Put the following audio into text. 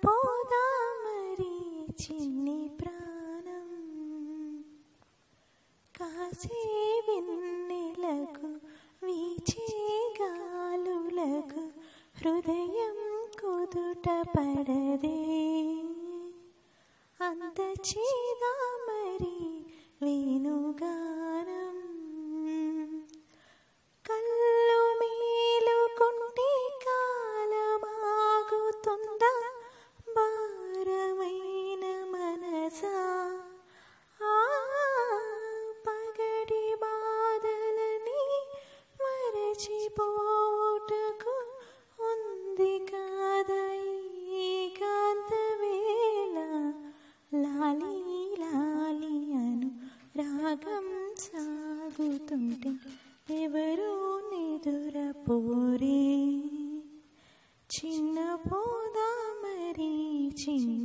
పోదామరి చిన్ని ప్రాణం కాసే వెన్నెలకు వీచే గాలులకు హృదయం కుదుట పడదే అంత చేదామరి వేణుగానం కళ్ళు మేలుకుంటే కాలమాగుతుందా భారమైన మనసా పగడి బాధలని మరచిపోవుటకు ఉంది కాదై కాంత వేళ లాలి లాలి అను రాగం సాగుతుంటే ఎవరు నిదురపోరే చిన్న పోదామరి చిన్న